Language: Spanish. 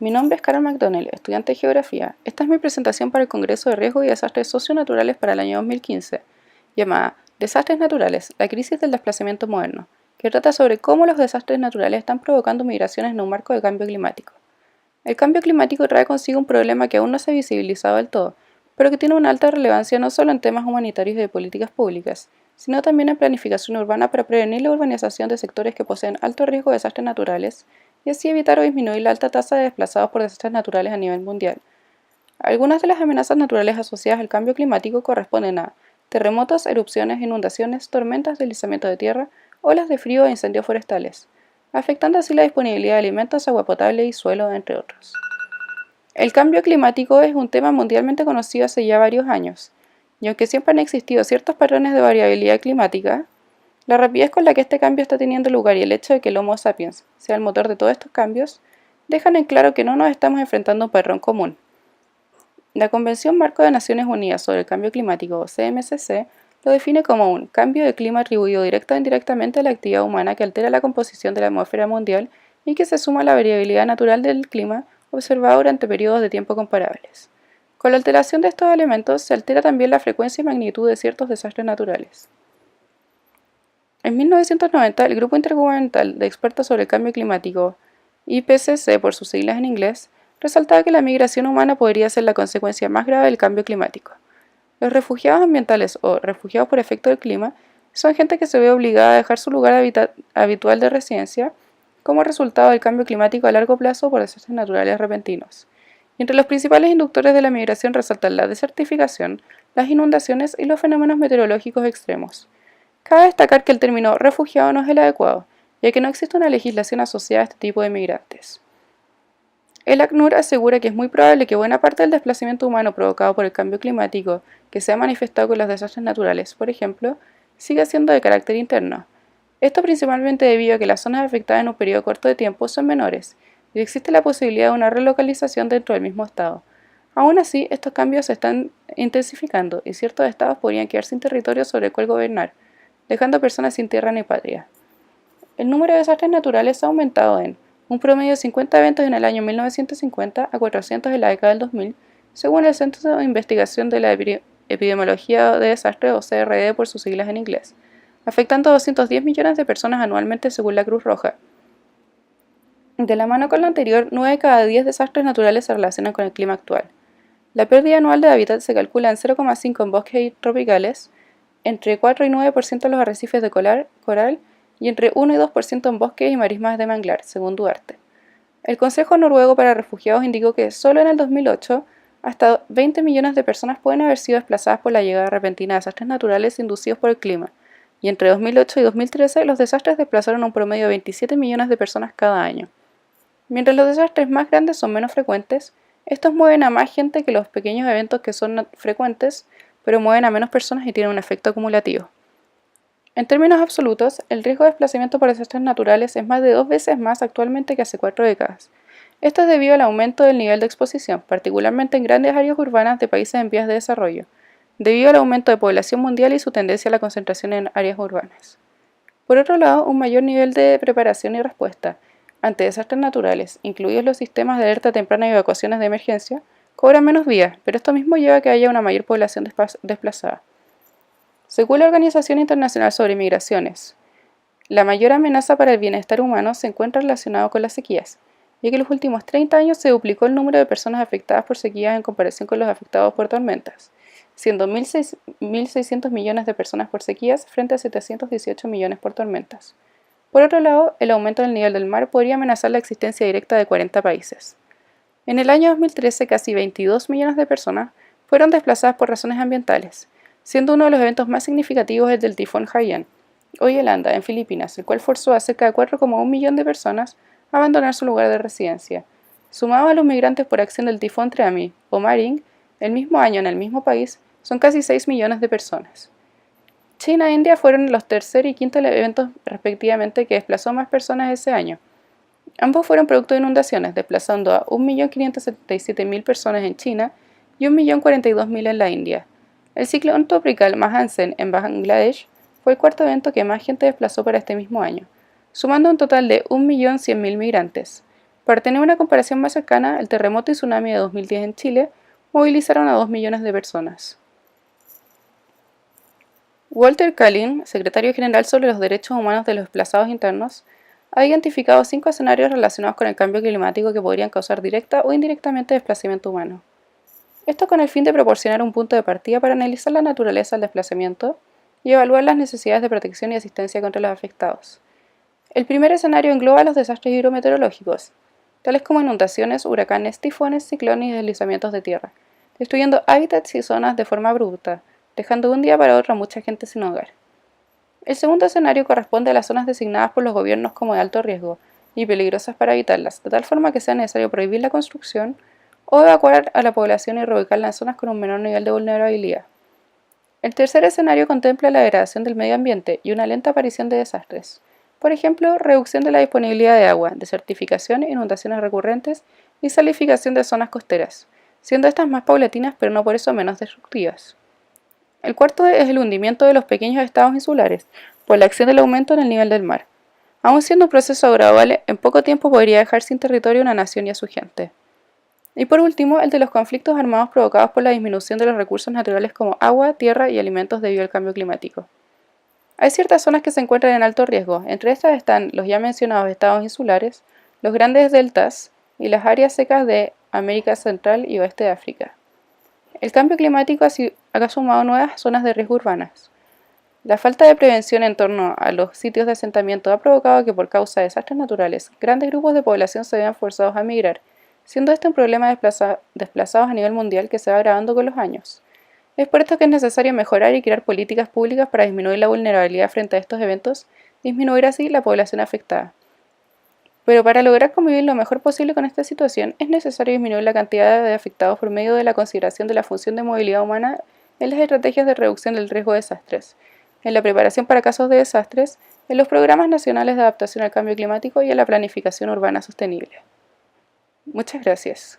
Mi nombre es Carol McDonnell, estudiante de Geografía. Esta es mi presentación para el Congreso de Riesgo y Desastres Socionaturales para el año 2015, llamada Desastres Naturales, la crisis del desplazamiento moderno, que trata sobre cómo los desastres naturales están provocando migraciones en un marco de cambio climático. El cambio climático trae consigo un problema que aún no se ha visibilizado del todo, pero que tiene una alta relevancia no solo en temas humanitarios y de políticas públicas, sino también en planificación urbana para prevenir la urbanización de sectores que poseen alto riesgo de desastres naturales y así evitar o disminuir la alta tasa de desplazados por desastres naturales a nivel mundial. Algunas de las amenazas naturales asociadas al cambio climático corresponden a terremotos, erupciones, inundaciones, tormentas, deslizamiento de tierra, olas de frío e incendios forestales, afectando así la disponibilidad de alimentos, agua potable y suelo, entre otros. El cambio climático es un tema mundialmente conocido hace ya varios años, y aunque siempre han existido ciertos patrones de variabilidad climática, la rapidez con la que este cambio está teniendo lugar y el hecho de que el Homo sapiens sea el motor de todos estos cambios, dejan en claro que no nos estamos enfrentando a un patrón común. La Convención Marco de Naciones Unidas sobre el Cambio Climático, o CMCC, lo define como un cambio de clima atribuido directa o indirectamente a la actividad humana que altera la composición de la atmósfera mundial y que se suma a la variabilidad natural del clima observado durante periodos de tiempo comparables. Con la alteración de estos elementos se altera también la frecuencia y magnitud de ciertos desastres naturales. En 1990, el Grupo Intergubernamental de Expertos sobre el Cambio Climático, IPCC por sus siglas en inglés, resaltaba que la migración humana podría ser la consecuencia más grave del cambio climático. Los refugiados ambientales o refugiados por efecto del clima son gente que se ve obligada a dejar su lugar habitual de residencia como resultado del cambio climático a largo plazo por desastres naturales repentinos. Y entre los principales inductores de la migración resaltan la desertificación, las inundaciones y los fenómenos meteorológicos extremos. Cabe destacar que el término refugiado no es el adecuado, ya que no existe una legislación asociada a este tipo de migrantes. El ACNUR asegura que es muy probable que buena parte del desplazamiento humano provocado por el cambio climático que se ha manifestado con los desastres naturales, por ejemplo, siga siendo de carácter interno. Esto principalmente debido a que las zonas afectadas en un periodo corto de tiempo son menores y existe la posibilidad de una relocalización dentro del mismo estado. Aún así, estos cambios se están intensificando y ciertos estados podrían quedar sin territorio sobre el cual gobernar, dejando personas sin tierra ni patria. El número de desastres naturales ha aumentado en un promedio de 50 eventos en el año 1950 a 400 en la década del 2000, según el Centro de Investigación de la Epidemiología de Desastres, o CRD por sus siglas en inglés, afectando a 210 millones de personas anualmente según la Cruz Roja. De la mano con lo anterior, 9 de cada 10 desastres naturales se relacionan con el clima actual. La pérdida anual de hábitat se calcula en 0,5 en bosques tropicales, entre 4 y 9% en los arrecifes de coral y entre 1 y 2% en bosques y marismas de manglar, según Duarte. El Consejo Noruego para Refugiados indicó que solo en el 2008 hasta 20 millones de personas pueden haber sido desplazadas por la llegada repentina de desastres naturales inducidos por el clima, y entre 2008 y 2013 los desastres desplazaron a un promedio de 27 millones de personas cada año. Mientras los desastres más grandes son menos frecuentes, estos mueven a más gente que los pequeños eventos que son frecuentes, pero mueven a menos personas y tienen un efecto acumulativo. En términos absolutos, el riesgo de desplazamiento por desastres naturales es más de 2 veces más actualmente que hace 4 décadas. Esto es debido al aumento del nivel de exposición, particularmente en grandes áreas urbanas de países en vías de desarrollo, debido al aumento de población mundial y su tendencia a la concentración en áreas urbanas. Por otro lado, un mayor nivel de preparación y respuesta ante desastres naturales, incluidos los sistemas de alerta temprana y evacuaciones de emergencia, cobran menos vidas, pero esto mismo lleva a que haya una mayor población desplazada. Según la Organización Internacional sobre Migraciones, la mayor amenaza para el bienestar humano se encuentra relacionado con las sequías, ya que en los últimos 30 años se duplicó el número de personas afectadas por sequías en comparación con los afectados por tormentas, siendo 1.600 millones de personas por sequías frente a 718 millones por tormentas. Por otro lado, el aumento del nivel del mar podría amenazar la existencia directa de 40 países. En el año 2013, casi 22 millones de personas fueron desplazadas por razones ambientales, siendo uno de los eventos más significativos el del tifón Haiyan, o Yolanda, en Filipinas, el cual forzó a cerca de 4,1 millones de personas a abandonar su lugar de residencia. Sumado a los migrantes por acción del tifón Trami o Maring, el mismo año en el mismo país, son casi 6 millones de personas. China e India fueron los tercer y quinto eventos respectivamente que desplazó más personas ese año. Ambos fueron producto de inundaciones, desplazando a 1.577.000 personas en China y 1.042.000 en la India. El ciclón tropical Mahansen en Bangladesh fue el cuarto evento que más gente desplazó para este mismo año, sumando un total de 1.100.000 migrantes. Para tener una comparación más cercana, el terremoto y tsunami de 2010 en Chile movilizaron a 2 millones de personas. Walter Kalin, secretario general sobre los derechos humanos de los desplazados internos, ha identificado 5 escenarios relacionados con el cambio climático que podrían causar directa o indirectamente desplazamiento humano. Esto con el fin de proporcionar un punto de partida para analizar la naturaleza del desplazamiento y evaluar las necesidades de protección y asistencia contra los afectados. El primer escenario engloba los desastres hidrometeorológicos, tales como inundaciones, huracanes, tifones, ciclones y deslizamientos de tierra, destruyendo hábitats y zonas de forma abrupta, dejando de un día para otro a mucha gente sin hogar. El segundo escenario corresponde a las zonas designadas por los gobiernos como de alto riesgo y peligrosas para evitarlas, de tal forma que sea necesario prohibir la construcción o evacuar a la población y reubicarla en zonas con un menor nivel de vulnerabilidad. El tercer escenario contempla la degradación del medio ambiente y una lenta aparición de desastres. Por ejemplo, reducción de la disponibilidad de agua, desertificación, inundaciones recurrentes y salificación de zonas costeras, siendo estas más paulatinas pero no por eso menos destructivas. El cuarto es el hundimiento de los pequeños estados insulares, por la acción del aumento en el nivel del mar. Aun siendo un proceso gradual, en poco tiempo podría dejar sin territorio a una nación y a su gente. Y por último, el de los conflictos armados provocados por la disminución de los recursos naturales como agua, tierra y alimentos debido al cambio climático. Hay ciertas zonas que se encuentran en alto riesgo, entre estas están los ya mencionados estados insulares, los grandes deltas y las áreas secas de América Central y Oeste de África. El cambio climático ha sumado nuevas zonas de riesgo urbanas. La falta de prevención en torno a los sitios de asentamiento ha provocado que por causa de desastres naturales, grandes grupos de población se vean forzados a migrar, siendo este un problema de desplazados a nivel mundial que se va agravando con los años. Es por esto que es necesario mejorar y crear políticas públicas para disminuir la vulnerabilidad frente a estos eventos, disminuir así la población afectada. Pero para lograr convivir lo mejor posible con esta situación, es necesario disminuir la cantidad de afectados por medio de la consideración de la función de movilidad humana en las estrategias de reducción del riesgo de desastres, en la preparación para casos de desastres, en los programas nacionales de adaptación al cambio climático y en la planificación urbana sostenible. Muchas gracias.